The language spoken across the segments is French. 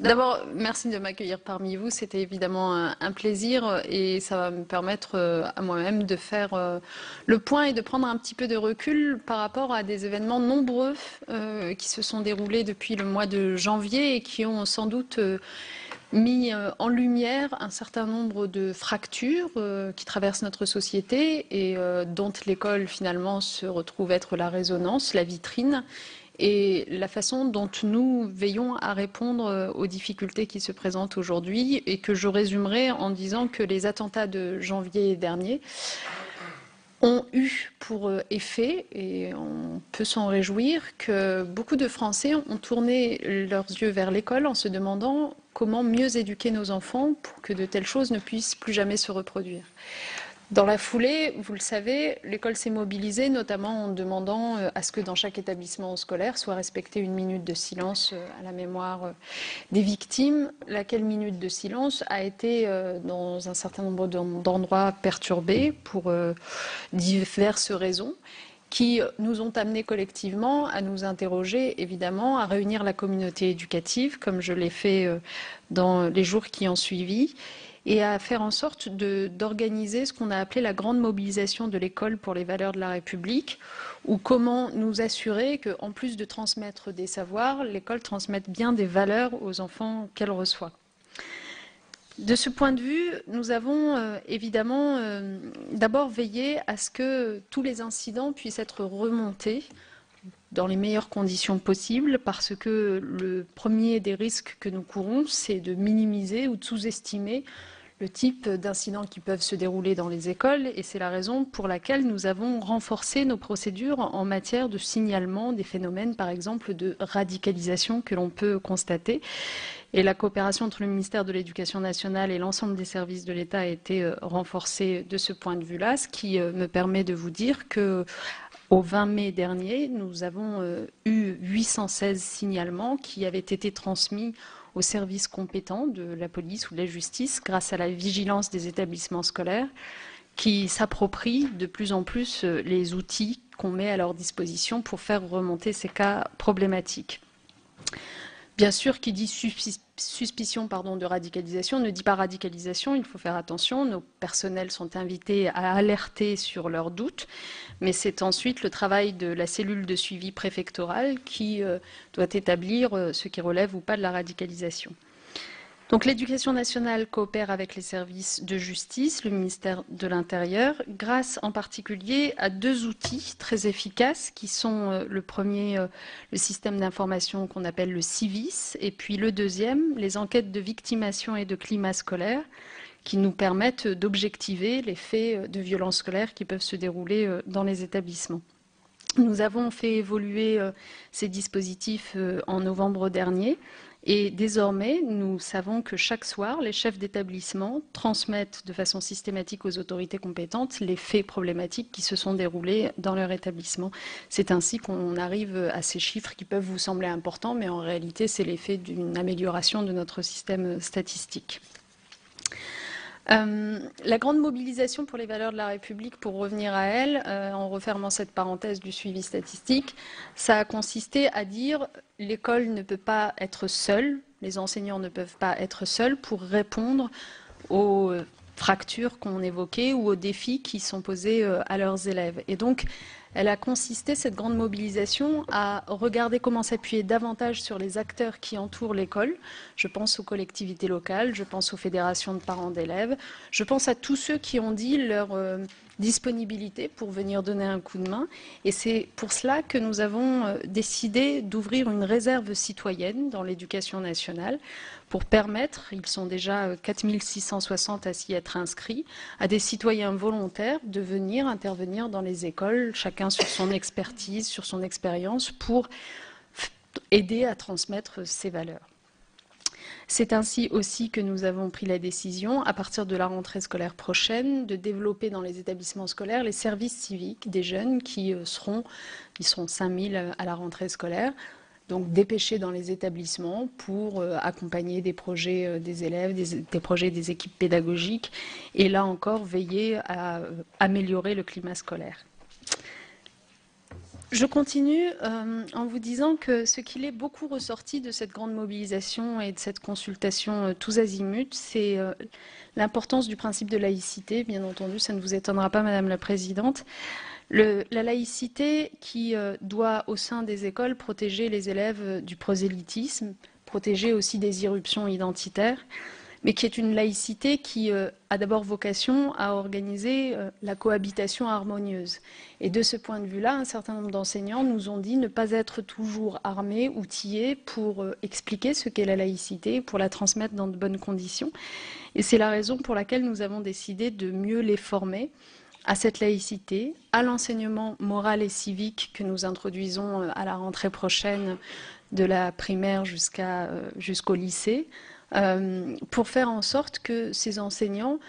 D'abord, merci de m'accueillir parmi vous. C'était évidemment un plaisir et ça va me permettre à moi-même de faire le point et de prendre un petit peu de recul par rapport à des événements nombreux qui se sont déroulés depuis le mois de janvier et qui ont sans doute mis en lumière un certain nombre de fractures qui traversent notre société et dont l'école finalement se retrouve être la résonance, la vitrine et la façon dont nous veillons à répondre aux difficultés qui se présentent aujourd'hui et que je résumerai en disant que les attentats de janvier dernier ont eu pour effet, et on peut s'en réjouir, que beaucoup de Français ont tourné leurs yeux vers l'école en se demandant comment mieux éduquer nos enfants pour que de telles choses ne puissent plus jamais se reproduire. Dans la foulée, vous le savez, l'école s'est mobilisée, notamment en demandant à ce que dans chaque établissement scolaire soit respectée une minute de silence à la mémoire des victimes, laquelle minute de silence a été dans un certain nombre d'endroits perturbée pour diverses raisons qui nous ont amenés collectivement à nous interroger, évidemment, à réunir la communauté éducative, comme je l'ai fait dans les jours qui ont suivi, et à faire en sorte d'organiser ce qu'on a appelé la grande mobilisation de l'école pour les valeurs de la République, ou comment nous assurer qu'en plus de transmettre des savoirs, l'école transmette bien des valeurs aux enfants qu'elle reçoit. De ce point de vue, nous avons évidemment d'abord veillé à ce que tous les incidents puissent être remontés dans les meilleures conditions possibles, parce que le premier des risques que nous courons, c'est de minimiser ou de sous-estimer le type d'incidents qui peuvent se dérouler dans les écoles, et c'est la raison pour laquelle nous avons renforcé nos procédures en matière de signalement des phénomènes, par exemple, de radicalisation que l'on peut constater. Et la coopération entre le ministère de l'Éducation nationale et l'ensemble des services de l'État a été renforcée de ce point de vue-là, ce qui me permet de vous dire que au 20 mai dernier, nous avons eu 816 signalements qui avaient été transmis aux services compétents de la police ou de la justice grâce à la vigilance des établissements scolaires qui s'approprient de plus en plus les outils qu'on met à leur disposition pour faire remonter ces cas problématiques. Bien sûr, qui dit suspicion de radicalisation ne dit pas radicalisation, il faut faire attention. Nos personnels sont invités à alerter sur leurs doutes, mais c'est ensuite le travail de la cellule de suivi préfectorale qui doit établir ce qui relève ou pas de la radicalisation. Donc l'éducation nationale coopère avec les services de justice, le ministère de l'Intérieur, grâce en particulier à deux outils très efficaces qui sont le premier, le système d'information qu'on appelle le CIVIS, et puis le deuxième, les enquêtes de victimation et de climat scolaire, qui nous permettent d'objectiver les faits de violence scolaire qui peuvent se dérouler dans les établissements. Nous avons fait évoluer ces dispositifs en novembre dernier. Et désormais, nous savons que chaque soir, les chefs d'établissement transmettent de façon systématique aux autorités compétentes les faits problématiques qui se sont déroulés dans leur établissement. C'est ainsi qu'on arrive à ces chiffres qui peuvent vous sembler importants, mais en réalité, c'est l'effet d'une amélioration de notre système statistique. La grande mobilisation pour les valeurs de la République, pour revenir à elle, en refermant cette parenthèse du suivi statistique, ça a consisté à dire l'école ne peut pas être seule, les enseignants ne peuvent pas être seuls pour répondre aux fractures qu'on évoquait ou aux défis qui sont posés à leurs élèves. Et donc, elle a consisté, cette grande mobilisation, à regarder comment s'appuyer davantage sur les acteurs qui entourent l'école. Je pense aux collectivités locales, je pense aux fédérations de parents d'élèves, je pense à tous ceux qui ont dit leur disponibilité pour venir donner un coup de main. Et c'est pour cela que nous avons décidé d'ouvrir une réserve citoyenne dans l'éducation nationale pour permettre, ils sont déjà 4660 à s'y être inscrits, à des citoyens volontaires de venir intervenir dans les écoles, chacun sur son expertise, sur son expérience, pour aider à transmettre ces valeurs. C'est ainsi aussi que nous avons pris la décision, à partir de la rentrée scolaire prochaine, de développer dans les établissements scolaires les services civiques des jeunes qui seront 5000 à la rentrée scolaire, donc dépêchés dans les établissements pour accompagner des projets des élèves, des projets des équipes pédagogiques, et là encore veiller à améliorer le climat scolaire. Je continue en vous disant que ce qu'il est beaucoup ressorti de cette grande mobilisation et de cette consultation tous azimuts, c'est l'importance du principe de laïcité. Bien entendu, ça ne vous étonnera pas, Madame la Présidente. La laïcité qui doit, au sein des écoles, protéger les élèves du prosélytisme, protéger aussi des irruptions identitaires, mais qui est une laïcité qui a d'abord vocation à organiser la cohabitation harmonieuse. Et de ce point de vue-là, un certain nombre d'enseignants nous ont dit ne pas être toujours armés, outillés pour expliquer ce qu'est la laïcité, pour la transmettre dans de bonnes conditions. Et c'est la raison pour laquelle nous avons décidé de mieux les former à cette laïcité, à l'enseignement moral et civique que nous introduisons à la rentrée prochaine de la primaire jusqu'au lycée, pour faire en sorte que ces enseignants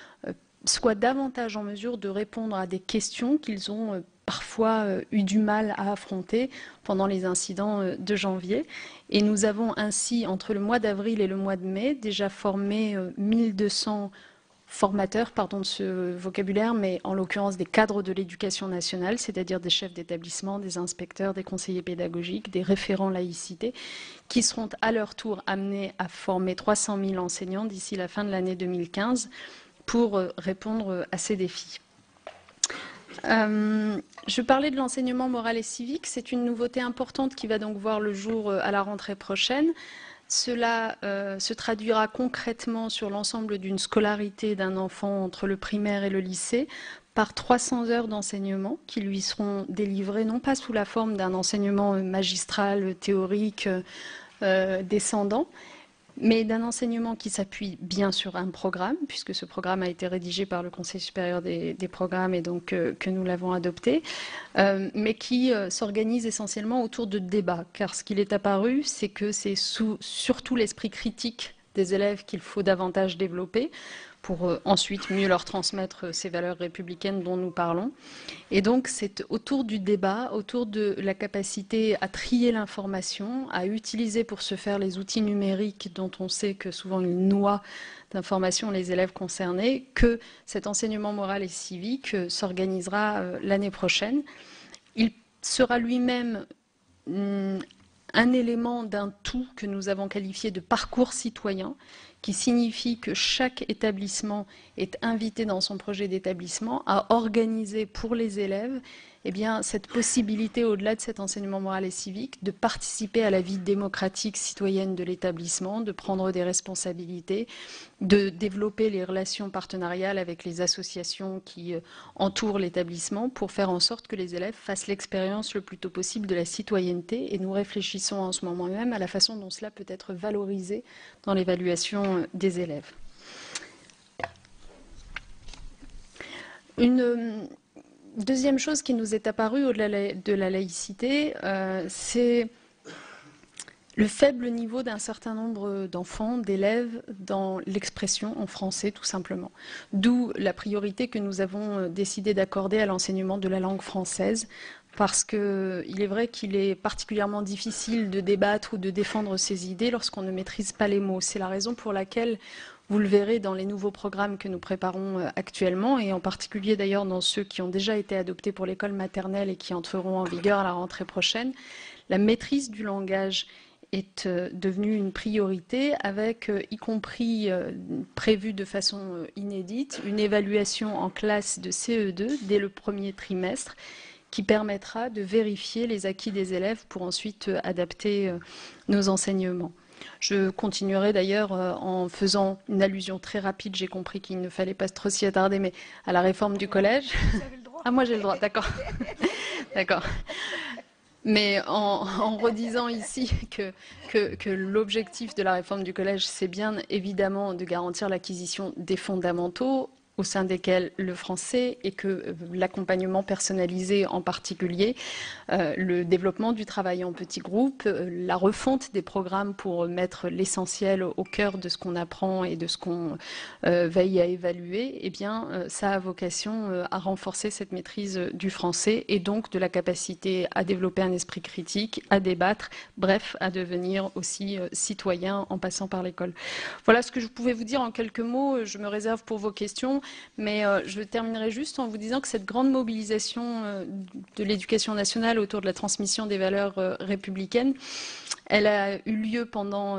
soient davantage en mesure de répondre à des questions qu'ils ont parfois eu du mal à affronter pendant les incidents de janvier. Et nous avons ainsi, entre le mois d'avril et le mois de mai, déjà formé 1200 formateurs, pardon de ce vocabulaire, mais en l'occurrence des cadres de l'éducation nationale, c'est-à-dire des chefs d'établissement, des inspecteurs, des conseillers pédagogiques, des référents laïcité, qui seront à leur tour amenés à former 300 000 enseignants d'ici la fin de l'année 2015 pour répondre à ces défis. Je parlais de l'enseignement moral et civique, c'est une nouveauté importante qui va donc voir le jour à la rentrée prochaine. Cela se traduira concrètement sur l'ensemble d'une scolarité d'un enfant entre le primaire et le lycée par 300 heures d'enseignement qui lui seront délivrées non pas sous la forme d'un enseignement magistral, théorique, descendant, mais d'un enseignement qui s'appuie bien sur un programme, puisque ce programme a été rédigé par le Conseil supérieur des programmes et donc que nous l'avons adopté, mais qui s'organise essentiellement autour de débats, car ce qu'il est apparu, c'est que c'est surtout l'esprit critique des élèves qu'il faut davantage développer pour ensuite mieux leur transmettre ces valeurs républicaines dont nous parlons. Et donc c'est autour du débat, autour de la capacité à trier l'information, à utiliser pour ce faire les outils numériques dont on sait que souvent ils noient d'informations les élèves concernés, que cet enseignement moral et civique s'organisera l'année prochaine. Il sera lui-même un élément d'un tout que nous avons qualifié de parcours citoyen, qui signifie que chaque établissement est invité dans son projet d'établissement à organiser pour les élèves cette possibilité, au-delà de cet enseignement moral et civique, de participer à la vie démocratique citoyenne de l'établissement, de prendre des responsabilités, de développer les relations partenariales avec les associations qui entourent l'établissement pour faire en sorte que les élèves fassent l'expérience le plus tôt possible de la citoyenneté. Et nous réfléchissons en ce moment même à la façon dont cela peut être valorisé dans l'évaluation des élèves. Une deuxième chose qui nous est apparue au-delà de la laïcité, c'est le faible niveau d'un certain nombre d'enfants, d'élèves, dans l'expression en français, tout simplement. D'où la priorité que nous avons décidé d'accorder à l'enseignement de la langue française, parce qu'il est vrai qu'il est particulièrement difficile de débattre ou de défendre ses idées lorsqu'on ne maîtrise pas les mots. C'est la raison pour laquelle, vous le verrez dans les nouveaux programmes que nous préparons actuellement, et en particulier d'ailleurs dans ceux qui ont déjà été adoptés pour l'école maternelle et qui entreront en vigueur à la rentrée prochaine, la maîtrise du langage est devenue une priorité avec, y compris prévue de façon inédite, une évaluation en classe de CE2 dès le premier trimestre qui permettra de vérifier les acquis des élèves pour ensuite adapter nos enseignements. Je continuerai d'ailleurs en faisant une allusion très rapide, j'ai compris qu'il ne fallait pas trop s'y attarder, mais à la réforme du collège. Vous avez le droit. Ah, moi j'ai le droit, d'accord. D'accord. Mais en redisant ici que l'objectif de la réforme du collège, c'est bien évidemment de garantir l'acquisition des fondamentaux, au sein desquels le français et que l'accompagnement personnalisé en particulier, le développement du travail en petits groupes, la refonte des programmes pour mettre l'essentiel au cœur de ce qu'on apprend et de ce qu'on veille à évaluer, eh bien, ça a vocation à renforcer cette maîtrise du français et donc de la capacité à développer un esprit critique, à débattre, bref, à devenir aussi citoyen en passant par l'école. Voilà ce que je pouvais vous dire en quelques mots. Je me réserve pour vos questions. Mais je terminerai juste en vous disant que cette grande mobilisation de l'éducation nationale autour de la transmission des valeurs républicaines, elle a eu lieu pendant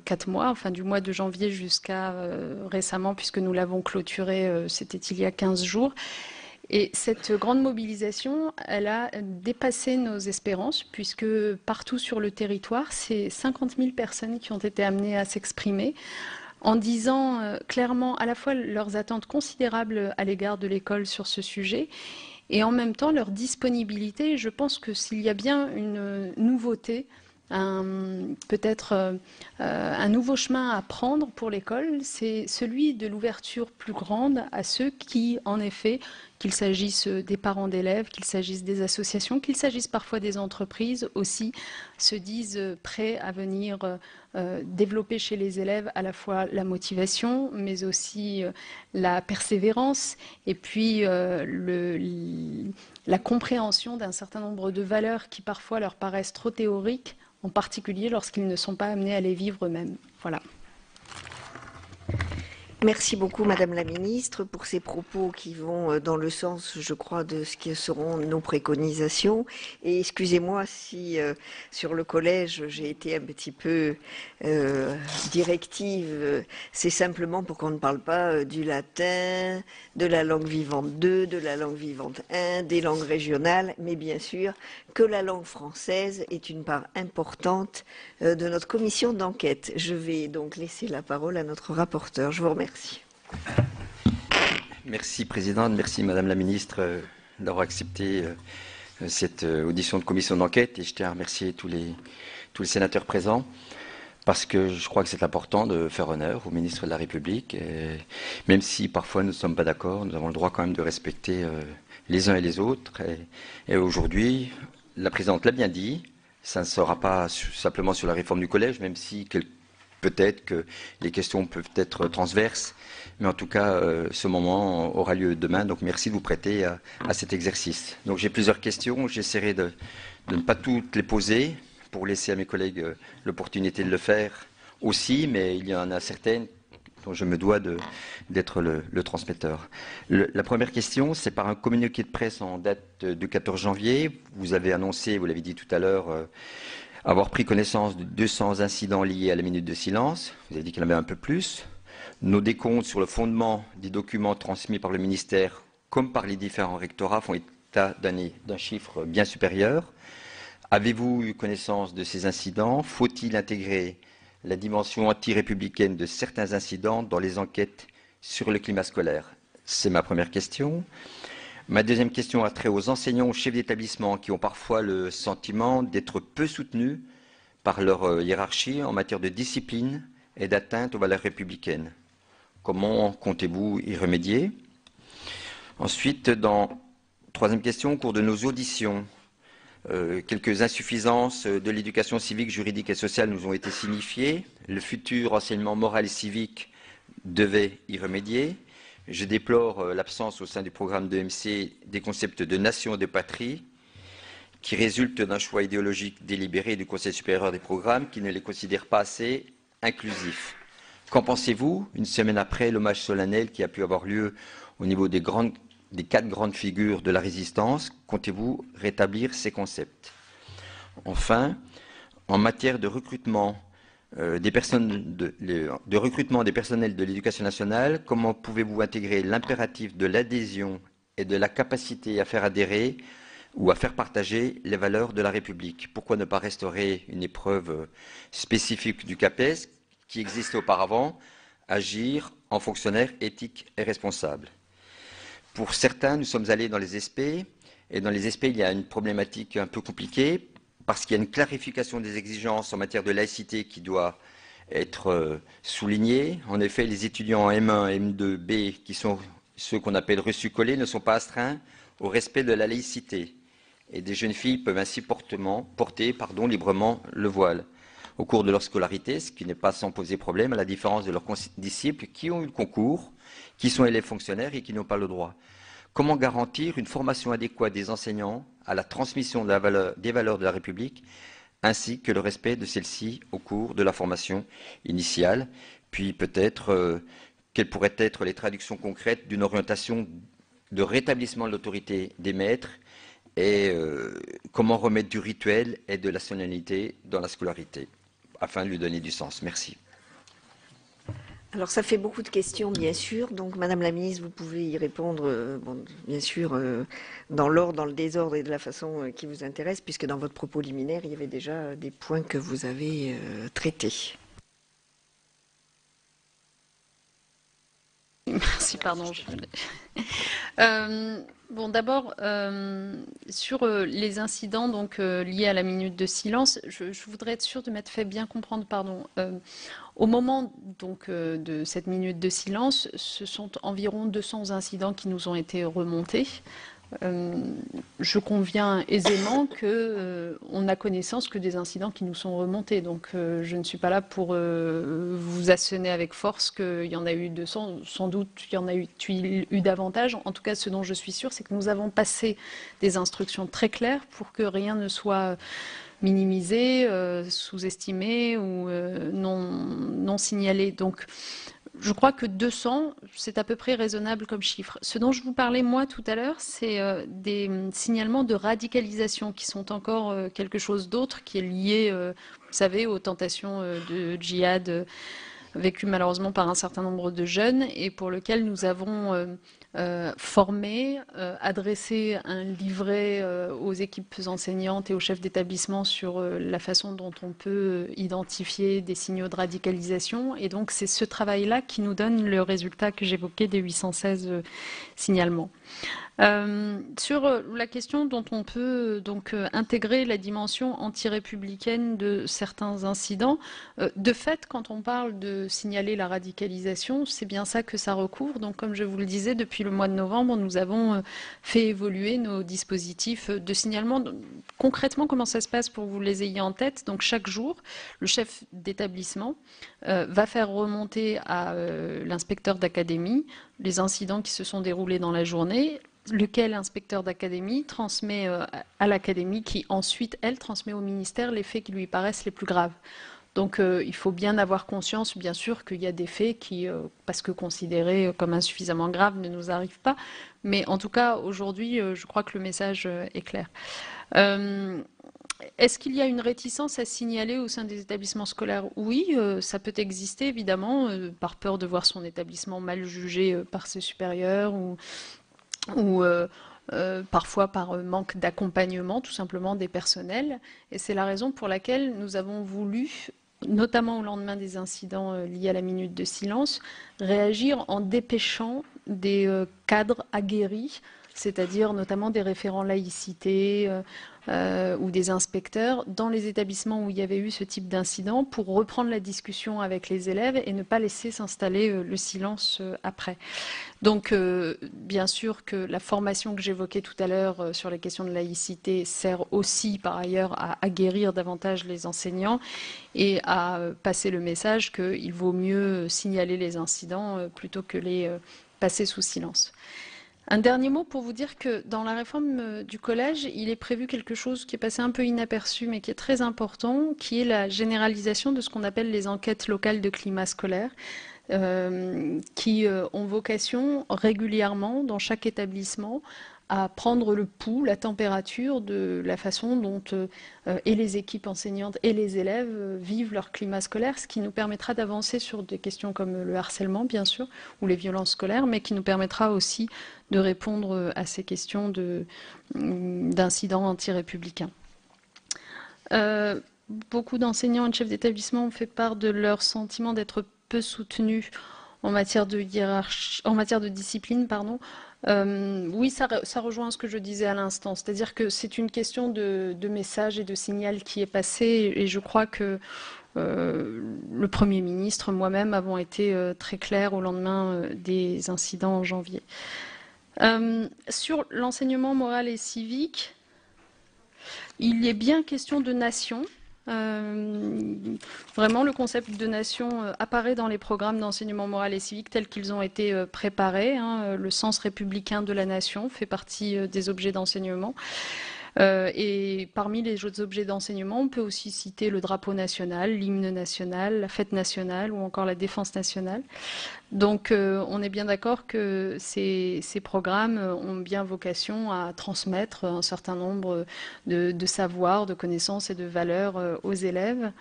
4 mois, enfin du mois de janvier jusqu'à récemment, puisque nous l'avons clôturé, c'était il y a 15 jours. Et cette grande mobilisation, elle a dépassé nos espérances, puisque partout sur le territoire, c'est 50 000 personnes qui ont été amenées à s'exprimer en disant clairement à la fois leurs attentes considérables à l'égard de l'école sur ce sujet, et en même temps leur disponibilité. Je pense que s'il y a bien une nouveauté, peut-être un nouveau chemin à prendre pour l'école, c'est celui de l'ouverture plus grande à ceux qui, en effet, qu'il s'agisse des parents d'élèves, qu'il s'agisse des associations, qu'il s'agisse parfois des entreprises aussi, se disent prêts à venir développer chez les élèves à la fois la motivation, mais aussi la persévérance, et puis la compréhension d'un certain nombre de valeurs qui parfois leur paraissent trop théoriques, en particulier lorsqu'ils ne sont pas amenés à les vivre eux-mêmes. Voilà. Merci beaucoup, Madame la Ministre, pour ces propos qui vont dans le sens, je crois, de ce qui seront nos préconisations. Et excusez-moi si, sur le collège, j'ai été un petit peu directive. C'est simplement pour qu'on ne parle pas du latin, de la langue vivante 2, de la langue vivante 1, des langues régionales, mais bien sûr que la langue française est une part importante de notre commission d'enquête. Je vais donc laisser la parole à notre rapporteur. Je vous remercie. Merci Présidente, merci Madame la Ministre d'avoir accepté cette audition de commission d'enquête, et je tiens à remercier tous les sénateurs présents, parce que je crois que c'est important de faire honneur au ministre de la République, et même si parfois nous ne sommes pas d'accord, nous avons le droit quand même de respecter les uns et les autres, et aujourd'hui, la Présidente l'a bien dit, ça ne sera pas simplement sur la réforme du collège, même si peut-être que les questions peuvent être transverses, mais en tout cas, ce moment aura lieu demain. Donc, merci de vous prêter à cet exercice. Donc, j'ai plusieurs questions. J'essaierai de ne pas toutes les poser pour laisser à mes collègues l'opportunité de le faire aussi, mais il y en a certaines dont je me dois d'être le transmetteur. La première question, c'est par un communiqué de presse en date du 14 janvier. Vous avez annoncé, vous l'avez dit tout à l'heure, avoir pris connaissance de 200 incidents liés à la minute de silence. Vous avez dit qu'il y en avait un peu plus. Nos décomptes sur le fondement des documents transmis par le ministère, comme par les différents rectorats, font état d'un chiffre bien supérieur. Avez-vous eu connaissance de ces incidents? Faut-il intégrer la dimension anti-républicaine de certains incidents dans les enquêtes sur le climat scolaire? C'est ma première question. Ma deuxième question a trait aux enseignants, aux chefs d'établissement qui ont parfois le sentiment d'être peu soutenus par leur hiérarchie en matière de discipline et d'atteinte aux valeurs républicaines. Comment comptez-vous y remédier? Ensuite, troisième question, au cours de nos auditions, quelques insuffisances de l'éducation civique, juridique et sociale nous ont été signifiées. Le futur enseignement moral et civique devait y remédier. Je déplore l'absence au sein du programme d'EMC des concepts de nation et de patrie qui résultent d'un choix idéologique délibéré du Conseil supérieur des programmes qui ne les considère pas assez inclusifs. Qu'en pensez-vous, une semaine après l'hommage solennel qui a pu avoir lieu au niveau des 4 grandes figures de la résistance? Comptez-vous rétablir ces concepts? Enfin, en matière de recrutement des personnels de l'éducation nationale, comment pouvez-vous intégrer l'impératif de l'adhésion et de la capacité à faire adhérer ou à faire partager les valeurs de la République? Pourquoi ne pas restaurer une épreuve spécifique du CAPES qui existait auparavant, agir en fonctionnaire éthique et responsable? Pour certains, nous sommes allés dans les SP, et dans les SP, il y a une problématique un peu compliquée, parce qu'il y a une clarification des exigences en matière de laïcité qui doit être soulignée. En effet, les étudiants en M1 et M2B, qui sont ceux qu'on appelle reçus-collés, ne sont pas astreints au respect de la laïcité. Et des jeunes filles peuvent ainsi porter librement le voile au cours de leur scolarité, ce qui n'est pas sans poser problème, à la différence de leurs disciples qui ont eu le concours, qui sont élèves fonctionnaires et qui n'ont pas le droit. Comment garantir une formation adéquate des enseignants à la transmission des valeurs de la République, ainsi que le respect de celles-ci au cours de la formation initiale? Puis peut-être quelles pourraient être les traductions concrètes d'une orientation de rétablissement de l'autorité des maîtres et comment remettre du rituel et de la solennité dans la scolarité, afin de lui donner du sens. Merci. Alors ça fait beaucoup de questions, bien sûr. Donc Madame la Ministre, vous pouvez y répondre, bien sûr, dans l'ordre, dans le désordre et de la façon qui vous intéresse, puisque dans votre propos liminaire, il y avait déjà des points que vous avez traités. Merci, pardon. Bon, d'abord, sur les incidents donc, liés à la minute de silence, je voudrais être sûre de m'être fait bien comprendre, pardon. Au moment donc, de cette minute de silence, ce sont environ 200 incidents qui nous ont été remontés. Je conviens aisément qu'on a connaissance que des incidents qui nous sont remontés. Donc je ne suis pas là pour vous asséner avec force qu'il y en a eu 200. Sans doute il y en a eu davantage. En tout cas, ce dont je suis sûre, c'est que nous avons passé des instructions très claires pour que rien ne soit minimisé, sous-estimé ou non signalé. Donc je crois que 200, c'est à peu près raisonnable comme chiffre. Ce dont je vous parlais, moi, tout à l'heure, c'est des signalements de radicalisation qui sont encore quelque chose d'autre, qui est lié, vous savez, aux tentations de djihad vécues malheureusement par un certain nombre de jeunes et pour lequel nous avons formé, adressé un livret aux équipes enseignantes et aux chefs d'établissement sur la façon dont on peut identifier des signaux de radicalisation. Et donc c'est ce travail-là qui nous donne le résultat que j'évoquais des 816 signalements. Sur la question dont on peut donc intégrer la dimension anti-républicaine de certains incidents, de fait, quand on parle de signaler la radicalisation, c'est bien ça que ça recouvre. Donc, comme je vous le disais, depuis le mois de novembre, nous avons fait évoluer nos dispositifs de signalement. Concrètement, comment ça se passe pour que vous les ayez en tête? Donc, chaque jour, le chef d'établissement va faire remonter à l'inspecteur d'académie les incidents qui se sont déroulés dans la journée, lequel inspecteur d'académie transmet à l'académie qui ensuite, elle, transmet au ministère les faits qui lui paraissent les plus graves. Donc il faut bien avoir conscience, bien sûr, qu'il y a des faits qui, parce que considérés comme insuffisamment graves, ne nous arrivent pas. Mais en tout cas, aujourd'hui, je crois que le message est clair. Est-ce qu'il y a une réticence à signaler au sein des établissements scolaires? Oui, ça peut exister, évidemment, par peur de voir son établissement mal jugé par ses supérieurs ou parfois par manque d'accompagnement tout simplement des personnels. Et c'est la raison pour laquelle nous avons voulu, notamment au lendemain des incidents liés à la minute de silence, réagir en dépêchant des cadres aguerris, c'est-à-dire notamment des référents laïcité ou des inspecteurs dans les établissements où il y avait eu ce type d'incident pour reprendre la discussion avec les élèves et ne pas laisser s'installer le silence après. Donc, bien sûr que la formation que j'évoquais tout à l'heure sur les questions de laïcité sert aussi, par ailleurs, à aguerrir davantage les enseignants et à passer le message qu'il vaut mieux signaler les incidents plutôt que les passer sous silence. Un dernier mot pour vous dire que dans la réforme du collège, il est prévu quelque chose qui est passé un peu inaperçu, mais qui est très important, qui est la généralisation de ce qu'on appelle les enquêtes locales de climat scolaire, qui ont vocation régulièrement, dans chaque établissement, à prendre le pouls, la température de la façon dont et les équipes enseignantes et les élèves vivent leur climat scolaire, ce qui nous permettra d'avancer sur des questions comme le harcèlement, bien sûr, ou les violences scolaires, mais qui nous permettra aussi de répondre à ces questions d'incidents anti-républicains. Beaucoup d'enseignants et de chefs d'établissement ont fait part de leur sentiment d'être peu soutenus en matière de hiérarchie, en matière de discipline, pardon. Oui, ça rejoint ce que je disais à l'instant, c'est-à-dire que c'est une question de message et de signal qui est passé, et je crois que le Premier ministre, moi-même, avons été très clairs au lendemain des incidents en janvier. Sur l'enseignement moral et civique, il est bien question de nation. Vraiment, le concept de nation apparaît dans les programmes d'enseignement moral et civique tels qu'ils ont été préparés. Le sens républicain de la nation fait partie des objets d'enseignement. Et parmi les autres objets d'enseignement, on peut aussi citer le drapeau national, l'hymne national, la fête nationale ou encore la défense nationale. Donc on est bien d'accord que ces programmes ont bien vocation à transmettre un certain nombre de savoirs, de connaissances et de valeurs aux élèves.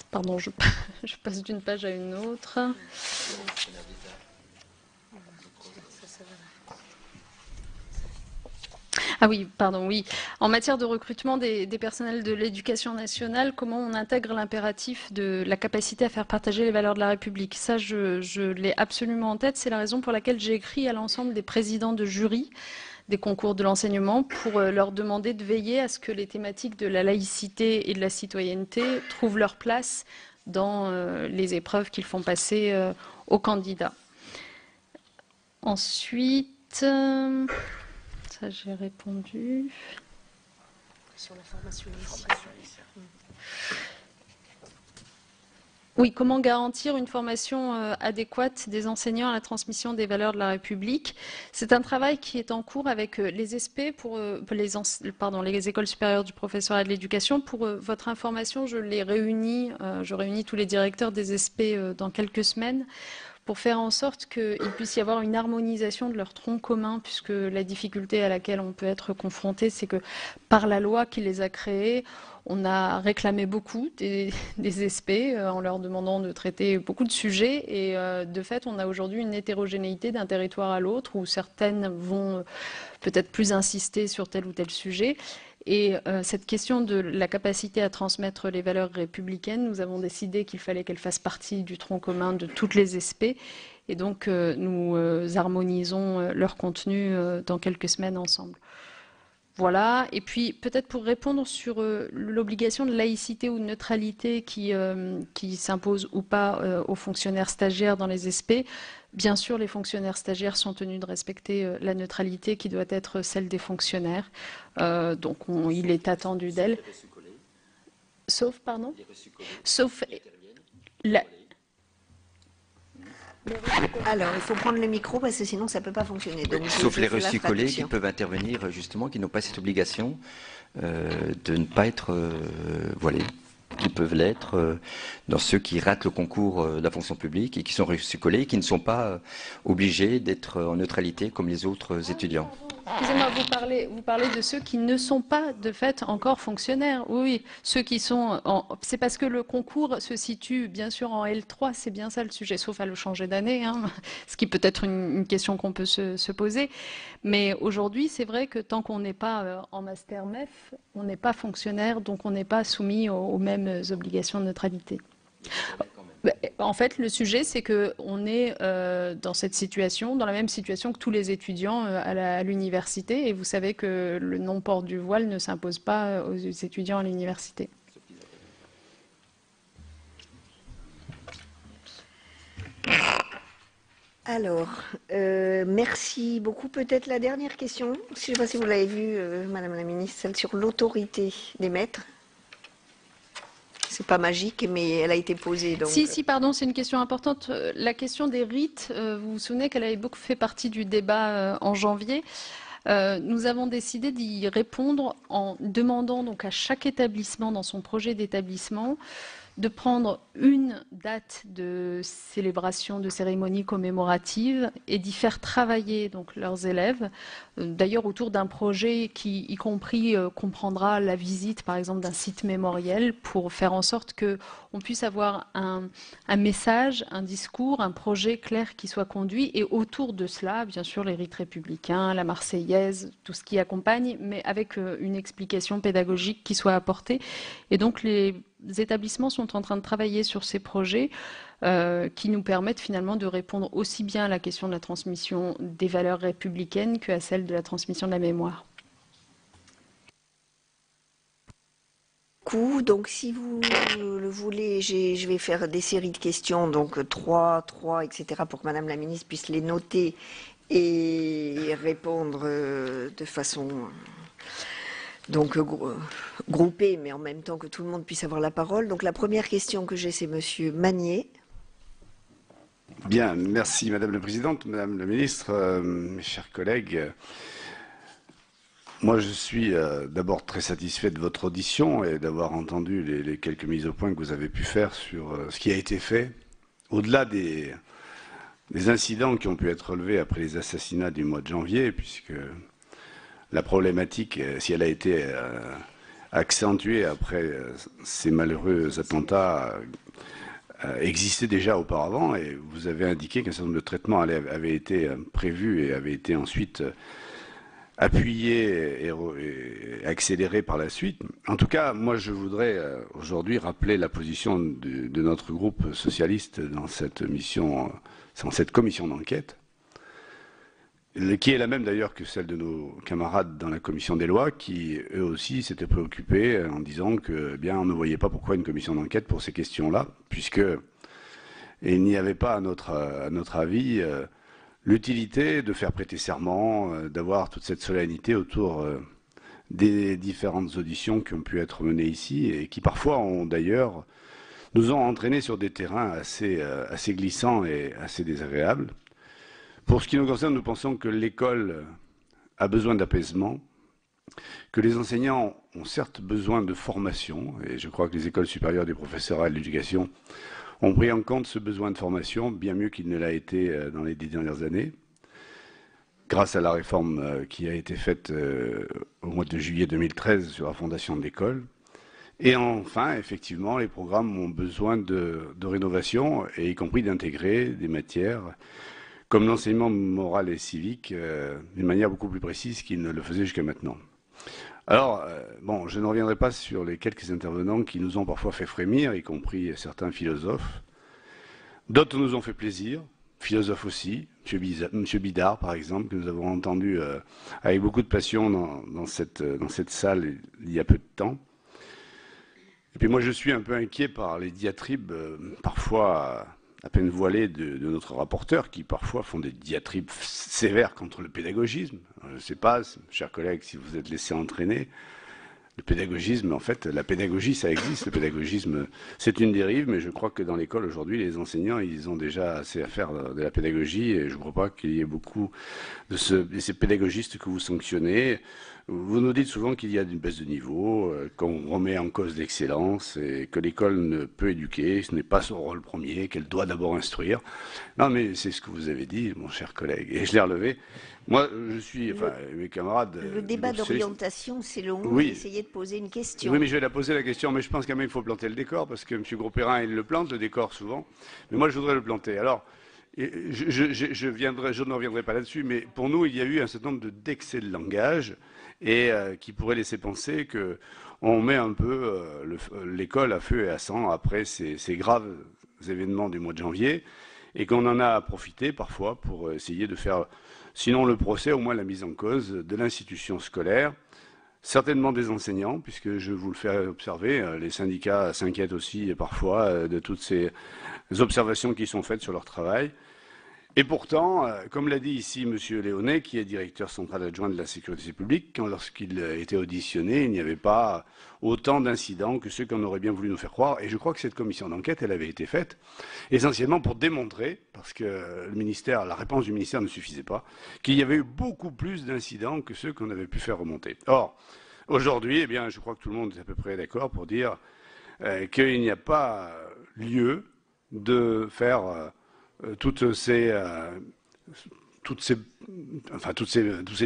Pardon, je passe d'une page à une autre. Ah oui, pardon, oui. En matière de recrutement des personnels de l'éducation nationale, comment on intègre l'impératif de la capacité à faire partager les valeurs de la République? Ça, je l'ai absolument en tête. C'est la raison pour laquelle j'ai écrit à l'ensemble des présidents de jury des concours de l'enseignement pour leur demander de veiller à ce que les thématiques de la laïcité et de la citoyenneté trouvent leur place dans les épreuves qu'ils font passer aux candidats. Ensuite, ça j'ai répondu. Sur la formation initiale. Oui, comment garantir une formation adéquate des enseignants à la transmission des valeurs de la République? C'est un travail qui est en cours avec les ESP, les écoles supérieures du professorat de l'éducation. Pour votre information, je réunis tous les directeurs des ESP dans quelques semaines pour faire en sorte qu'il puisse y avoir une harmonisation de leur tronc commun, puisque la difficulté à laquelle on peut être confronté, c'est que par la loi qui les a créés, on a réclamé beaucoup des SP en leur demandant de traiter beaucoup de sujets et de fait, on a aujourd'hui une hétérogénéité d'un territoire à l'autre où certaines vont peut-être plus insister sur tel ou tel sujet. Et cette question de la capacité à transmettre les valeurs républicaines, nous avons décidé qu'il fallait qu'elle fasse partie du tronc commun de toutes les SP. Et donc, nous harmonisons leur contenu dans quelques semaines ensemble. Voilà, et puis peut-être pour répondre sur l'obligation de laïcité ou de neutralité qui s'impose ou pas aux fonctionnaires stagiaires dans les SP, bien sûr les fonctionnaires stagiaires sont tenus de respecter la neutralité qui doit être celle des fonctionnaires, donc il est attendu d'elle. Sauf, pardon ? Sauf... Alors, il faut prendre le micro parce que sinon ça ne peut pas fonctionner. Donc, sauf les reçus-collés qui peuvent intervenir justement, qui n'ont pas cette obligation de ne pas être voilés, qui peuvent l'être dans ceux qui ratent le concours de la fonction publique et qui sont reçus-collés et qui ne sont pas obligés d'être en neutralité comme les autres étudiants. Excusez-moi, vous parlez de ceux qui ne sont pas de fait encore fonctionnaires. Oui, ceux qui sont c'est parce que le concours se situe bien sûr en L3, c'est bien ça le sujet, sauf à le changer d'année, hein, ce qui peut être une question qu'on peut se poser. Mais aujourd'hui, c'est vrai que tant qu'on n'est pas en master MEF, on n'est pas fonctionnaire, donc on n'est pas soumis aux mêmes obligations de neutralité. En fait, le sujet, c'est qu'on est dans cette situation, dans la même situation que tous les étudiants à l'université. Et vous savez que le non-port du voile ne s'impose pas aux étudiants à l'université. Alors, merci beaucoup. Peut-être la dernière question, je ne sais pas si vous l'avez vue, Madame la Ministre, celle sur l'autorité des maîtres. C'est pas magique, mais elle a été posée. Donc... Si, pardon, c'est une question importante. La question des rites, vous vous souvenez qu'elle avait beaucoup fait partie du débat en janvier. Nous avons décidé d'y répondre en demandant donc à chaque établissement dans son projet d'établissement de prendre une date de célébration, de cérémonie commémorative et d'y faire travailler donc leurs élèves, d'ailleurs autour d'un projet qui, y compris, comprendra la visite par exemple d'un site mémoriel pour faire en sorte qu'on puisse avoir un message, un discours, un projet clair qui soit conduit et autour de cela, bien sûr, les rites républicains, la Marseillaise, tout ce qui accompagne, mais avec une explication pédagogique qui soit apportée. Et donc les établissements sont en train de travailler sur ces projets qui nous permettent finalement de répondre aussi bien à la question de la transmission des valeurs républicaines qu'à celle de la transmission de la mémoire. Donc, si vous le voulez, je vais faire des séries de questions, donc 3, etc., pour que Madame la Ministre puisse les noter et répondre de façon... Donc groupé, mais en même temps que tout le monde puisse avoir la parole. Donc la première question que j'ai, c'est Monsieur Magnier. Bien, merci Madame la Présidente, Madame la Ministre, mes chers collègues. Moi, je suis d'abord très satisfait de votre audition et d'avoir entendu les quelques mises au point que vous avez pu faire sur ce qui a été fait. Au-delà des incidents qui ont pu être relevés après les assassinats du mois de janvier, puisque la problématique, si elle a été accentuée après ces malheureux attentats, existait déjà auparavant, et vous avez indiqué qu'un certain nombre de traitements avaient été prévus et avaient été ensuite appuyés et accélérés par la suite. En tout cas, moi, je voudrais aujourd'hui rappeler la position de notre groupe socialiste dans cette mission, dans cette commission d'enquête, qui est la même d'ailleurs que celle de nos camarades dans la commission des lois, qui eux aussi s'étaient préoccupés en disant que, eh bien, on ne voyait pas pourquoi une commission d'enquête pour ces questions-là, puisque il n'y avait pas, à notre avis, l'utilité de faire prêter serment, d'avoir toute cette solennité autour des différentes auditions qui ont pu être menées ici et qui parfois ont d'ailleurs nous ont entraînés sur des terrains assez glissants et assez désagréables. Pour ce qui nous concerne, nous pensons que l'école a besoin d'apaisement, que les enseignants ont certes besoin de formation, et je crois que les écoles supérieures des professorats et de l'éducation ont pris en compte ce besoin de formation, bien mieux qu'il ne l'a été dans les 10 dernières années, grâce à la réforme qui a été faite au mois de juillet 2013 sur la fondation de l'école. Et enfin, effectivement, les programmes ont besoin de rénovation, et y compris d'intégrer des matières comme l'enseignement moral et civique d'une manière beaucoup plus précise qu'il ne le faisait jusqu'à maintenant. Alors, bon, je ne reviendrai pas sur les quelques intervenants qui nous ont parfois fait frémir, y compris certains philosophes. D'autres nous ont fait plaisir, philosophes aussi, M. Bidard par exemple, que nous avons entendu avec beaucoup de passion dans cette salle il y a peu de temps. Et puis moi je suis un peu inquiet par les diatribes parfois à peine voilées de notre rapporteur, qui parfois font des diatribes sévères contre le pédagogisme. Je ne sais pas, chers collègues, si vous êtes laissés entraîner. Le pédagogisme, en fait, la pédagogie, ça existe. Le pédagogisme, c'est une dérive, mais je crois que dans l'école aujourd'hui, les enseignants, ils ont déjà assez à faire de la pédagogie, et je ne crois pas qu'il y ait beaucoup de ces pédagogistes que vous sanctionnez. Vous nous dites souvent qu'il y a une baisse de niveau, qu'on remet en cause l'excellence et que l'école ne peut éduquer, ce n'est pas son rôle premier, qu'elle doit d'abord instruire. Non, mais c'est ce que vous avez dit, mon cher collègue, et je l'ai relevé. Moi, je suis, enfin, mes camarades... Le débat d'orientation, c'est long. Oui. Essayez de poser une question. Oui, mais je vais la poser la question, mais je pense quand même qu'il faut planter le décor, parce que M. Grosperrin, il le plante, le décor, souvent. Mais moi, je voudrais le planter. Alors, je ne reviendrai pas là-dessus, mais pour nous, il y a eu un certain nombre d'excès de langage, et qui pourrait laisser penser qu'on met un peu l'école à feu et à sang après ces graves événements du mois de janvier, et qu'on en a profité parfois pour essayer de faire, sinon le procès, au moins la mise en cause de l'institution scolaire, certainement des enseignants, puisque je vous le fais observer, les syndicats s'inquiètent aussi parfois de toutes ces observations qui sont faites sur leur travail. Et pourtant, comme l'a dit ici M. Léonet, qui est directeur central adjoint de la sécurité publique, lorsqu'il était auditionné, il n'y avait pas autant d'incidents que ceux qu'on aurait bien voulu nous faire croire. Et je crois que cette commission d'enquête, elle avait été faite essentiellement pour démontrer, parce que la réponse du ministère ne suffisait pas, qu'il y avait eu beaucoup plus d'incidents que ceux qu'on avait pu faire remonter. Or, aujourd'hui, eh bien, je crois que tout le monde est à peu près d'accord pour dire qu'il n'y a pas lieu de faire... tous ces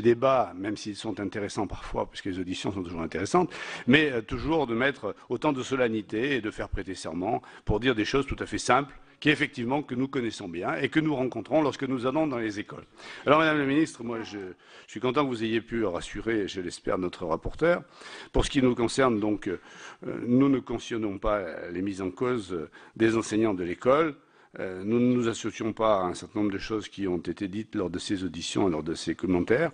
débats, même s'ils sont intéressants parfois, puisque les auditions sont toujours intéressantes, mais toujours de mettre autant de solennité et de faire prêter serment pour dire des choses tout à fait simples, effectivement que nous connaissons bien et que nous rencontrons lorsque nous allons dans les écoles. Alors, Madame la Ministre, moi je suis content que vous ayez pu rassurer, je l'espère, notre rapporteur. Pour ce qui nous concerne, donc, nous ne cautionnons pas les mises en cause des enseignants de l'école. Nous ne nous associons pas à un certain nombre de choses qui ont été dites lors de ces auditions et lors de ces commentaires,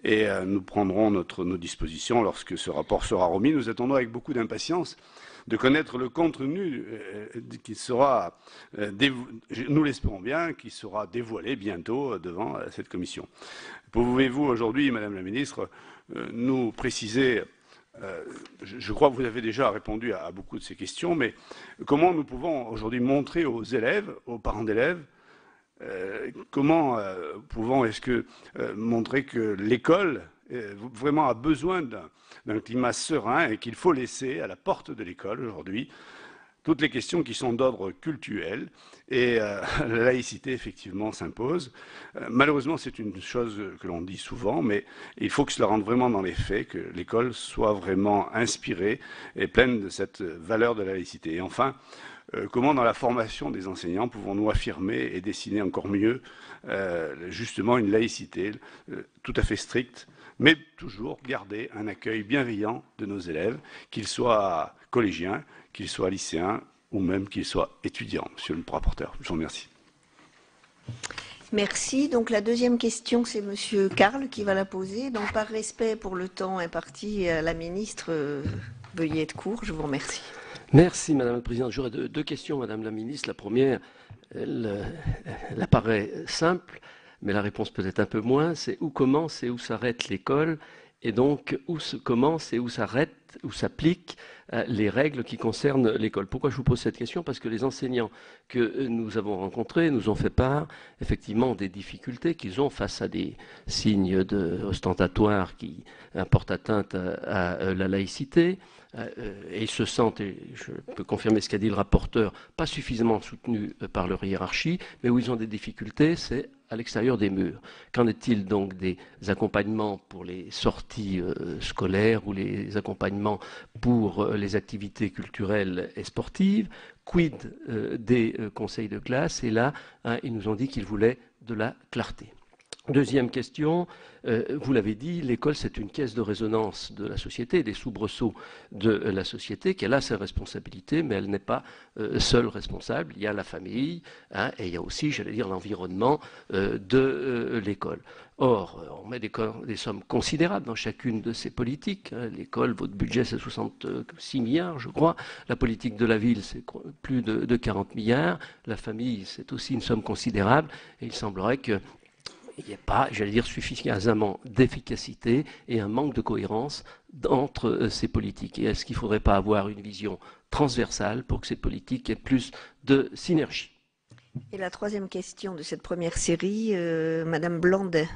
et nous prendrons nos dispositions lorsque ce rapport sera remis. Nous attendons avec beaucoup d'impatience de connaître le contenu qui sera, nous l'espérons bien, qui sera dévoilé bientôt devant cette commission. Pouvez-vous aujourd'hui, Madame la Ministre, nous préciser... je crois que vous avez déjà répondu à beaucoup de ces questions, mais comment nous pouvons aujourd'hui montrer aux élèves, aux parents d'élèves, comment pouvons montrer que l'école vraiment a besoin d'un climat serein et qu'il faut laisser à la porte de l'école aujourd'hui toutes les questions qui sont d'ordre cultuel et la laïcité, effectivement, s'impose. Malheureusement, c'est une chose que l'on dit souvent, mais il faut que cela rentre vraiment dans les faits, que l'école soit vraiment inspirée et pleine de cette valeur de la laïcité. Et enfin, comment dans la formation des enseignants pouvons-nous affirmer et dessiner encore mieux justement une laïcité tout à fait stricte, mais toujours garder un accueil bienveillant de nos élèves, qu'ils soient collégiens, qu'ils soient lycéens ou même qu'ils soient étudiants. Monsieur le rapporteur, je vous remercie. Merci. Donc la deuxième question, c'est Monsieur Carle qui va la poser. Donc par respect pour le temps imparti à la ministre, veuillez être court. Je vous remercie. Merci Madame la Présidente. J'aurais deux questions, Madame la Ministre. La première, elle apparaît simple, mais la réponse peut-être un peu moins. C'est où commence et où s'arrête l'école, et donc où se commence et où s'arrête, où s'appliquent les règles qui concernent l'école. Pourquoi je vous pose cette question? Parce que les enseignants que nous avons rencontrés nous ont fait part effectivement des difficultés qu'ils ont face à des signes ostentatoires qui portent atteinte à la laïcité, et ils se sentent, et je peux confirmer ce qu'a dit le rapporteur, pas suffisamment soutenus par leur hiérarchie, mais où ils ont des difficultés, c'est à l'extérieur des murs. Qu'en est-il donc des accompagnements pour les sorties scolaires ou les accompagnements pour les activités culturelles et sportives? Quid des conseils de classe? Et là, ils nous ont dit qu'ils voulaient de la clarté. Deuxième question, vous l'avez dit, l'école c'est une caisse de résonance de la société, des soubresauts de la société, qu'elle a ses responsabilités, mais elle n'est pas seule responsable. Il y a la famille, et il y a aussi, j'allais dire, l'environnement de l'école. Or, on met des sommes considérables dans chacune de ces politiques. L'école, votre budget c'est 66 milliards, je crois. La politique de la ville c'est plus de 40 milliards. La famille c'est aussi une somme considérable, et il semblerait que il n'y a pas, j'allais dire, suffisamment d'efficacité et un manque de cohérence entre ces politiques. Et est-ce qu'il ne faudrait pas avoir une vision transversale pour que ces politiques aient plus de synergie? Et la troisième question de cette première série, Madame Blandet.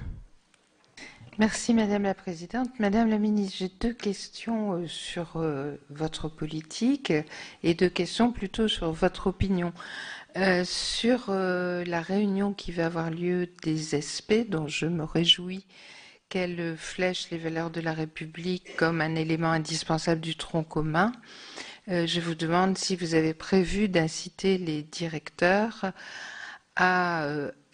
Merci Madame la Présidente. Madame la Ministre, j'ai deux questions sur votre politique et deux questions plutôt sur votre opinion. Sur la réunion qui va avoir lieu des SP, dont je me réjouis qu'elle flèche les valeurs de la République comme un élément indispensable du tronc commun, je vous demande si vous avez prévu d'inciter les directeurs à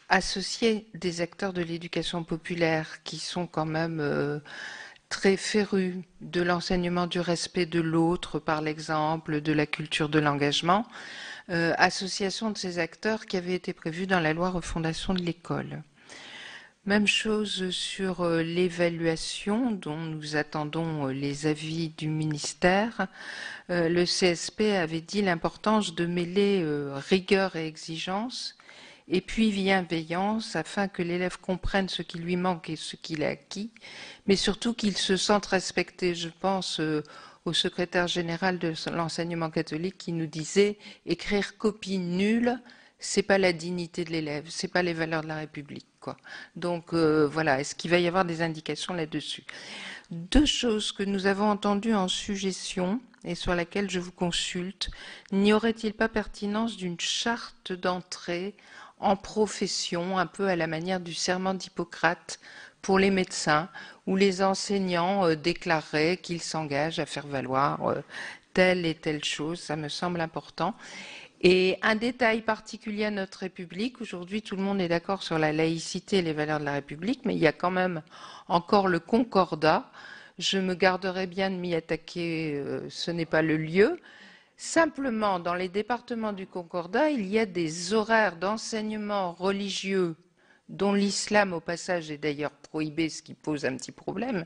associer des acteurs de l'éducation populaire qui sont quand même très férus de l'enseignement du respect de l'autre, par l'exemple, de la culture de l'engagement, association de ces acteurs qui avait été prévue dans la loi refondation de l'école. Même chose sur l'évaluation dont nous attendons les avis du ministère. Le CSP avait dit l'importance de mêler rigueur et exigence et puis bienveillance afin que l'élève comprenne ce qui lui manque et ce qu'il a acquis, mais surtout qu'il se sente respecté. Je pense au secrétaire général de l'enseignement catholique qui nous disait écrire copie nulle, c'est pas la dignité de l'élève, c'est pas les valeurs de la République, quoi. Donc voilà, est-ce qu'il va y avoir des indications là-dessus? Deux choses que nous avons entendues en suggestion et sur laquelle je vous consulte. N'y aurait-il pas pertinence d'une charte d'entrée en profession, un peu à la manière du serment d'Hippocrate pour les médecins, où les enseignants déclareraient qu'ils s'engagent à faire valoir telle et telle chose? Ça me semble important. Et un détail particulier à notre République, aujourd'hui tout le monde est d'accord sur la laïcité et les valeurs de la République, mais il y a quand même encore le concordat. Je me garderai bien de m'y attaquer, ce n'est pas le lieu. Simplement, dans les départements du concordat, il y a des horaires d'enseignement religieux dont l'islam au passage est d'ailleurs prohibé, ce qui pose un petit problème.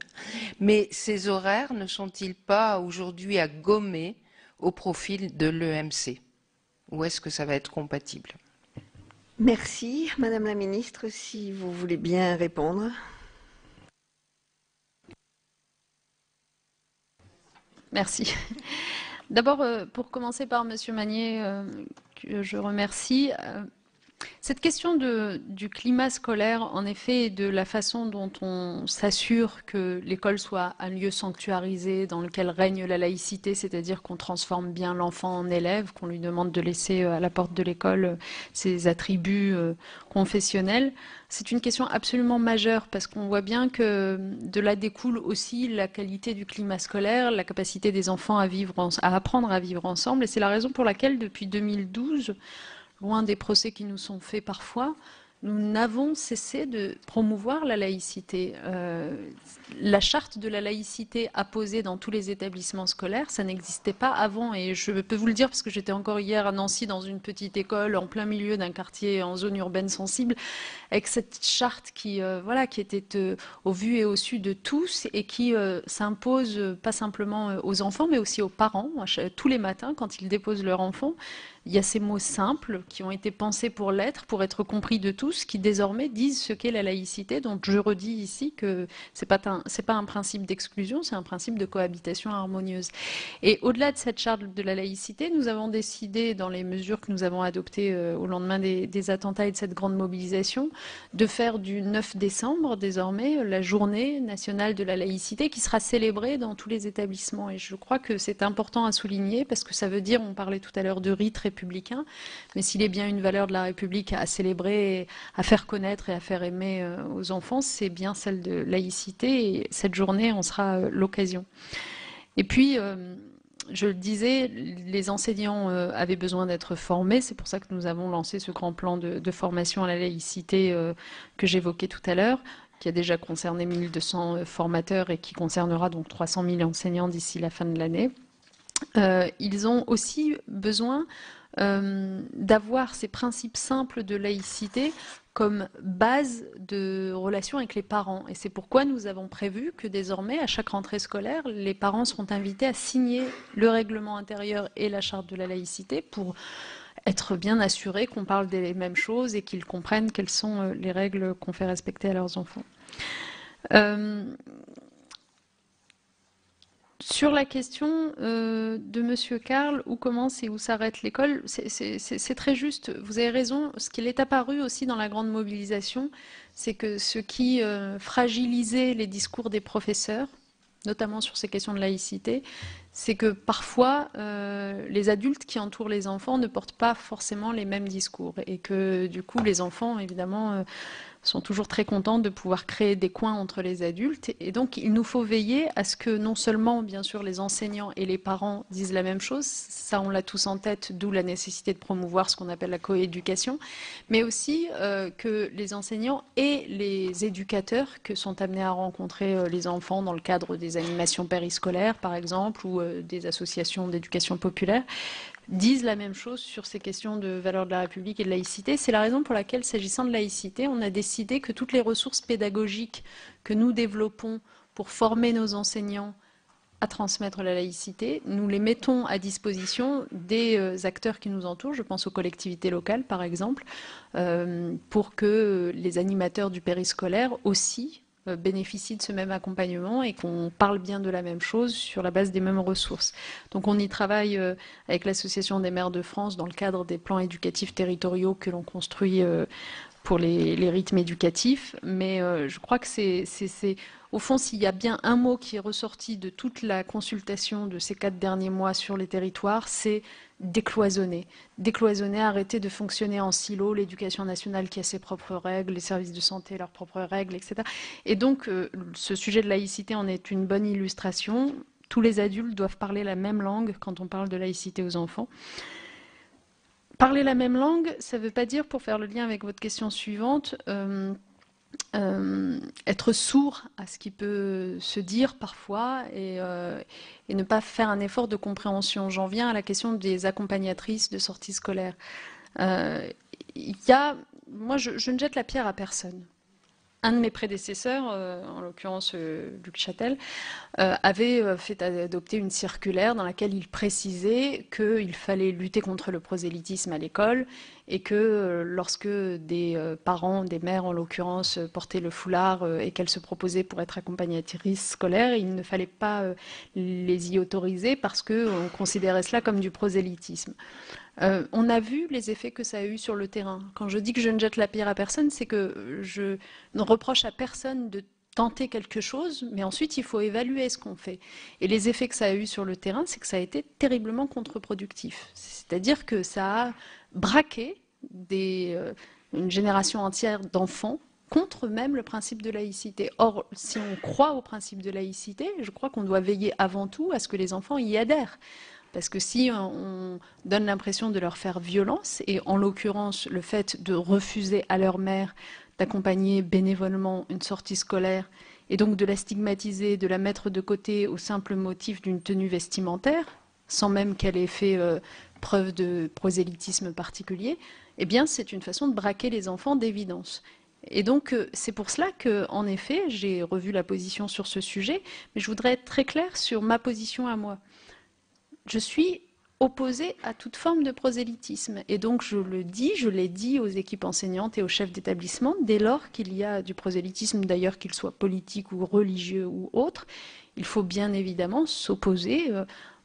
Mais ces horaires ne sont-ils pas aujourd'hui à gommer au profil de l'EMC? Ou est-ce que ça va être compatible? Merci. Madame la Ministre, si vous voulez bien répondre. Merci. D'abord, pour commencer par Monsieur Magnier, que je remercie. Cette question du climat scolaire, en effet, et de la façon dont on s'assure que l'école soit un lieu sanctuarisé dans lequel règne la laïcité, c'est-à-dire qu'on transforme bien l'enfant en élève, qu'on lui demande de laisser à la porte de l'école ses attributs confessionnels, c'est une question absolument majeure parce qu'on voit bien que de là découle aussi la qualité du climat scolaire, la capacité des enfants à apprendre à vivre ensemble. Et c'est la raison pour laquelle, depuis 2012, loin des procès qui nous sont faits parfois, nous n'avons cessé de promouvoir la laïcité. La charte de la laïcité apposée dans tous les établissements scolaires, ça n'existait pas avant. Et je peux vous le dire parce que j'étais encore hier à Nancy dans une petite école en plein milieu d'un quartier en zone urbaine sensible, avec cette charte qui était au vu et au su de tous et qui s'impose pas simplement aux enfants, mais aussi aux parents. Tous les matins, quand ils déposent leur enfant, il y a ces mots simples qui ont été pensés pour l'être, pour être compris de tous, qui désormais disent ce qu'est la laïcité. Donc je redis ici que c'est pas un principe d'exclusion, c'est un principe de cohabitation harmonieuse. Et au-delà de cette charte de la laïcité, nous avons décidé, dans les mesures que nous avons adoptées au lendemain des attentats et de cette grande mobilisation, de faire du 9 décembre désormais la journée nationale de la laïcité qui sera célébrée dans tous les établissements. Et je crois que c'est important à souligner parce que ça veut dire, on parlait tout à l'heure de rite républicain, mais s'il est bien une valeur de la République à célébrer, à faire connaître et à faire aimer aux enfants, c'est bien celle de laïcité et cette journée en sera l'occasion. Et puis, je le disais, les enseignants avaient besoin d'être formés, c'est pour ça que nous avons lancé ce grand plan de formation à la laïcité que j'évoquais tout à l'heure, qui a déjà concerné 1200 formateurs et qui concernera donc 300 000 enseignants d'ici la fin de l'année. Ils ont aussi besoin d'avoir ces principes simples de laïcité comme base de relation avec les parents. Et c'est pourquoi nous avons prévu que désormais, à chaque rentrée scolaire, les parents seront invités à signer le règlement intérieur et la charte de la laïcité pour être bien assurés qu'on parle des mêmes choses et qu'ils comprennent quelles sont les règles qu'on fait respecter à leurs enfants. Sur la question de Monsieur Karl, où commence et où s'arrête l'école, c'est très juste. Vous avez raison. Ce qu'il est apparu aussi dans la grande mobilisation, c'est que ce qui fragilisait les discours des professeurs, notamment sur ces questions de laïcité, c'est que parfois les adultes qui entourent les enfants ne portent pas forcément les mêmes discours et que du coup les enfants évidemment sont toujours très contents de pouvoir créer des coins entre les adultes. Et donc, il nous faut veiller à ce que non seulement, bien sûr, les enseignants et les parents disent la même chose, ça on l'a tous en tête, d'où la nécessité de promouvoir ce qu'on appelle la coéducation, mais aussi que les enseignants et les éducateurs que sont amenés à rencontrer les enfants dans le cadre des animations périscolaires, par exemple, ou des associations d'éducation populaire, disent la même chose sur ces questions de valeur de la République et de laïcité. C'est la raison pour laquelle, s'agissant de laïcité, on a décidé que toutes les ressources pédagogiques que nous développons pour former nos enseignants à transmettre la laïcité, nous les mettons à disposition des acteurs qui nous entourent, je pense aux collectivités locales par exemple, pour que les animateurs du périscolaire aussi bénéficient de ce même accompagnement et qu'on parle bien de la même chose sur la base des mêmes ressources. Donc on y travaille avec l'Association des maires de France dans le cadre des plans éducatifs territoriaux que l'on construit pour les rythmes éducatifs, mais je crois que au fond, s'il y a bien un mot qui est ressorti de toute la consultation de ces 4 derniers mois sur les territoires, c'est décloisonner. Décloisonner, arrêter de fonctionner en silo, l'éducation nationale qui a ses propres règles, les services de santé leurs propres règles, etc. Et donc, ce sujet de laïcité en est une bonne illustration. Tous les adultes doivent parler la même langue quand on parle de laïcité aux enfants. Parler la même langue, ça ne veut pas dire, pour faire le lien avec votre question suivante, être sourd à ce qui peut se dire parfois et ne pas faire un effort de compréhension. J'en viens à la question des accompagnatrices de sortie scolaire. Moi, je ne jette la pierre à personne. Un de mes prédécesseurs, en l'occurrence Luc Châtel, avait fait adopter une circulaire dans laquelle il précisait qu'il fallait lutter contre le prosélytisme à l'école et que lorsque des parents, des mères en l'occurrence, portaient le foulard et qu'elles se proposaient pour être accompagnatrices scolaires, il ne fallait pas les y autoriser parce qu'on considérait cela comme du prosélytisme. On a vu les effets que ça a eu sur le terrain. Quand je dis que je ne jette la pierre à personne, c'est que je ne reproche à personne de tenter quelque chose, mais ensuite il faut évaluer ce qu'on fait. Et les effets que ça a eu sur le terrain, c'est que ça a été terriblement contre-productif. C'est-à-dire que ça a braqué une génération entière d'enfants contre même le principe de laïcité. Or, si on croit au principe de laïcité, je crois qu'on doit veiller avant tout à ce que les enfants y adhèrent. Parce que si on donne l'impression de leur faire violence, et en l'occurrence le fait de refuser à leur mère d'accompagner bénévolement une sortie scolaire, et donc de la stigmatiser, de la mettre de côté au simple motif d'une tenue vestimentaire, sans même qu'elle ait fait preuve de prosélytisme particulier, eh bien c'est une façon de braquer les enfants d'évidence. Et donc, c'est pour cela qu'en effet, j'ai revu la position sur ce sujet, mais je voudrais être très claire sur ma position à moi. Je suis opposée à toute forme de prosélytisme. Et donc, je l'ai dit aux équipes enseignantes et aux chefs d'établissement, dès lors qu'il y a du prosélytisme, d'ailleurs qu'il soit politique ou religieux ou autre, il faut bien évidemment s'opposer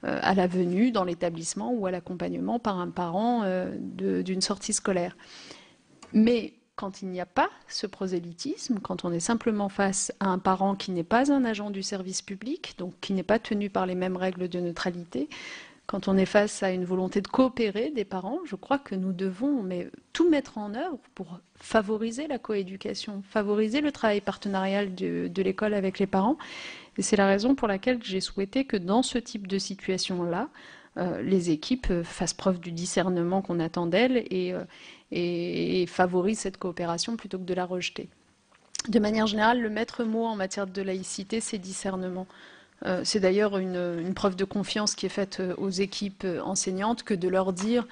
à la venue dans l'établissement ou à l'accompagnement par un parent d'une sortie scolaire. Mais quand il n'y a pas ce prosélytisme, quand on est simplement face à un parent qui n'est pas un agent du service public, donc qui n'est pas tenu par les mêmes règles de neutralité, quand on est face à une volonté de coopérer des parents, je crois que nous devons tout mettre en œuvre pour favoriser la coéducation, favoriser le travail partenarial de l'école avec les parents. Et c'est la raison pour laquelle j'ai souhaité que dans ce type de situation-là, les équipes fassent preuve du discernement qu'on attend d'elles et favorisent cette coopération plutôt que de la rejeter. De manière générale, le maître mot en matière de laïcité, c'est discernement. C'est d'ailleurs une preuve de confiance qui est faite aux équipes enseignantes que de leur dire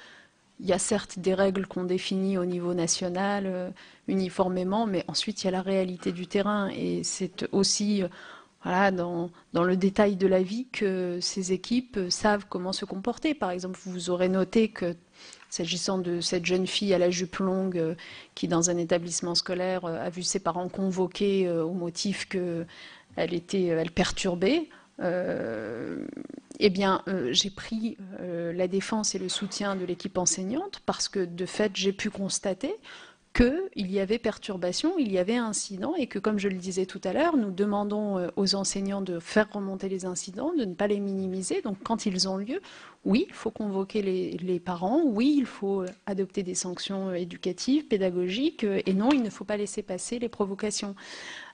il y a certes des règles qu'on définit au niveau national uniformément, mais ensuite il y a la réalité du terrain et c'est aussi voilà, dans le détail de la vie que ces équipes savent comment se comporter. Par exemple, vous aurez noté que s'agissant de cette jeune fille à la jupe longue qui, dans un établissement scolaire, a vu ses parents convoqués au motif qu'elle perturbait, eh bien, j'ai pris la défense et le soutien de l'équipe enseignante parce que, de fait, j'ai pu constater qu'il y avait perturbation, il y avait incident et que, comme je le disais tout à l'heure, nous demandons aux enseignants de faire remonter les incidents, de ne pas les minimiser. Donc, quand ils ont lieu, oui, il faut convoquer les parents, oui, il faut adopter des sanctions éducatives, pédagogiques, et non, il ne faut pas laisser passer les provocations.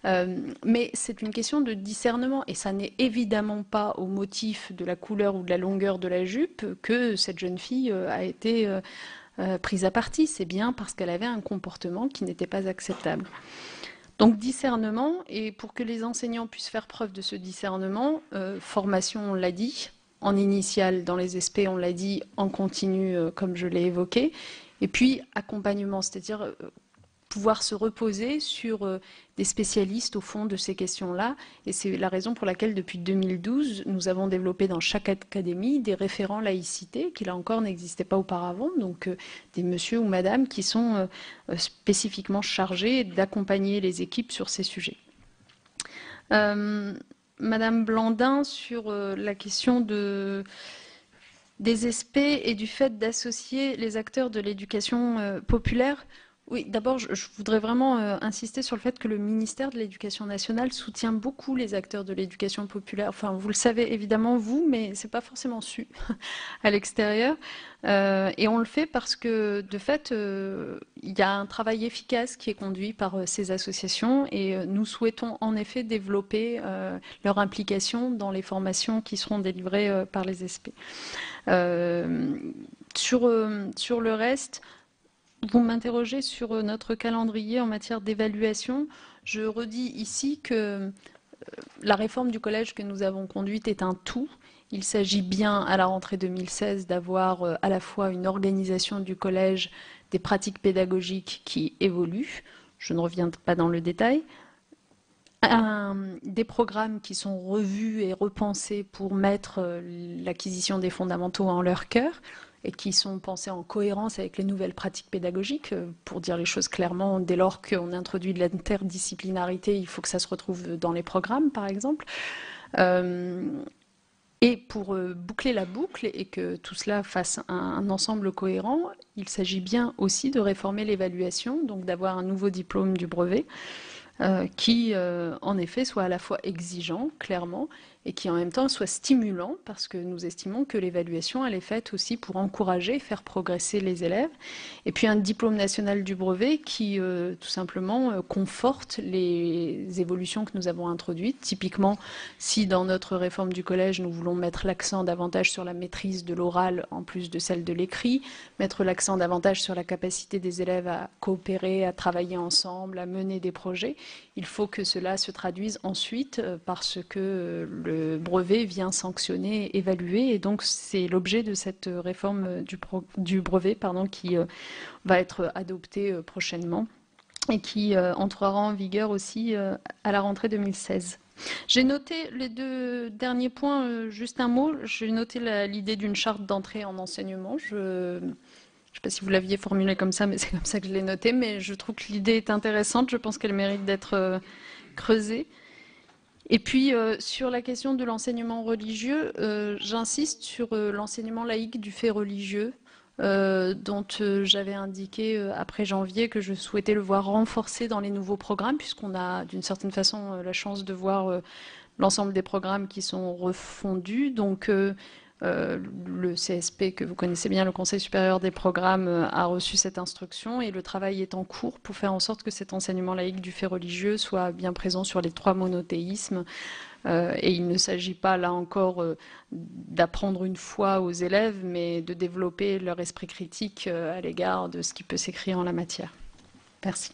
Mais c'est une question de discernement, et ça n'est évidemment pas au motif de la couleur ou de la longueur de la jupe que cette jeune fille a été prise à partie. C'est bien parce qu'elle avait un comportement qui n'était pas acceptable. Donc discernement, et pour que les enseignants puissent faire preuve de ce discernement, formation, on l'a dit, en initiale dans les SP, on l'a dit, en continu, comme je l'ai évoqué, et puis accompagnement, c'est-à-dire pouvoir se reposer sur des spécialistes au fond de ces questions-là. Et c'est la raison pour laquelle, depuis 2012, nous avons développé dans chaque académie des référents laïcité, qui là encore n'existaient pas auparavant, donc des monsieur ou madame qui sont spécifiquement chargés d'accompagner les équipes sur ces sujets. Madame Blandin, sur la question des SP et du fait d'associer les acteurs de l'éducation populaire. Oui, d'abord, je voudrais vraiment insister sur le fait que le ministère de l'Éducation nationale soutient beaucoup les acteurs de l'éducation populaire. Enfin, vous le savez évidemment, vous, mais ce n'est pas forcément su à l'extérieur. Et on le fait parce que, de fait, il y a un travail efficace qui est conduit par ces associations et nous souhaitons en effet développer leur implication dans les formations qui seront délivrées par les SP. Sur le reste, vous m'interrogez sur notre calendrier en matière d'évaluation. Je redis ici que la réforme du collège que nous avons conduite est un tout. Il s'agit bien, à la rentrée 2016, d'avoir à la fois une organisation du collège, des pratiques pédagogiques qui évoluent, je ne reviens pas dans le détail, des programmes qui sont revus et repensés pour mettre l'acquisition des fondamentaux en leur cœur, et qui sont pensés en cohérence avec les nouvelles pratiques pédagogiques. Pour dire les choses clairement, dès lors qu'on introduit de l'interdisciplinarité, il faut que ça se retrouve dans les programmes, par exemple. Et pour boucler la boucle et que tout cela fasse un ensemble cohérent, il s'agit bien aussi de réformer l'évaluation, donc d'avoir un nouveau diplôme du brevet qui, en effet, soit à la fois exigeant, clairement, et qui en même temps soit stimulant, parce que nous estimons que l'évaluation, elle est faite aussi pour encourager, faire progresser les élèves. Et puis un diplôme national du brevet qui, tout simplement, conforte les évolutions que nous avons introduites. Typiquement, si dans notre réforme du collège, nous voulons mettre l'accent davantage sur la maîtrise de l'oral en plus de celle de l'écrit, mettre l'accent davantage sur la capacité des élèves à coopérer, à travailler ensemble, à mener des projets, il faut que cela se traduise ensuite parce que le brevet vient sanctionner, évaluer, et donc c'est l'objet de cette réforme du brevet qui va être adoptée prochainement et qui entrera en vigueur aussi à la rentrée 2016. J'ai noté les 2 derniers points, juste un mot, j'ai noté l'idée d'une charte d'entrée en enseignement. Je ne sais pas si vous l'aviez formulé comme ça, mais c'est comme ça que je l'ai noté, mais je trouve que l'idée est intéressante, je pense qu'elle mérite d'être creusée. Et puis, sur la question de l'enseignement religieux, j'insiste sur l'enseignement laïque du fait religieux, dont j'avais indiqué après janvier que je souhaitais le voir renforcé dans les nouveaux programmes, puisqu'on a d'une certaine façon la chance de voir l'ensemble des programmes qui sont refondus. Donc, le CSP, que vous connaissez bien, le Conseil supérieur des programmes, a reçu cette instruction et le travail est en cours pour faire en sorte que cet enseignement laïque du fait religieux soit bien présent sur les 3 monothéismes. Et il ne s'agit pas, là encore, d'apprendre une foi aux élèves, mais de développer leur esprit critique à l'égard de ce qui peut s'écrire en la matière. Merci.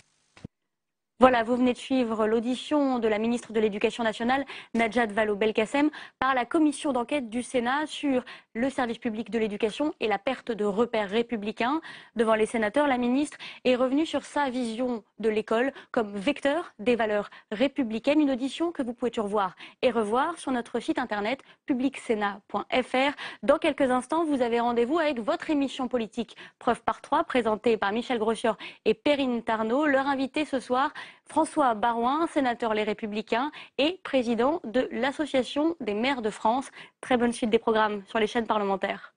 Voilà, vous venez de suivre l'audition de la ministre de l'Éducation nationale, Najat Vallaud-Belkacem, par la commission d'enquête du Sénat sur le service public de l'éducation et la perte de repères républicains. Devant les sénateurs, la ministre est revenue sur sa vision de l'école comme vecteur des valeurs républicaines. Une audition que vous pouvez revoir et revoir sur notre site internet publicsénat.fr. Dans quelques instants, vous avez rendez-vous avec votre émission politique Preuve par 3, présentée par Michel Groschior et Perrine Tarnot. Leur invité ce soir, François Baroin, sénateur Les Républicains et président de l'Association des maires de France. Très bonne suite des programmes sur les chaînes parlementaires.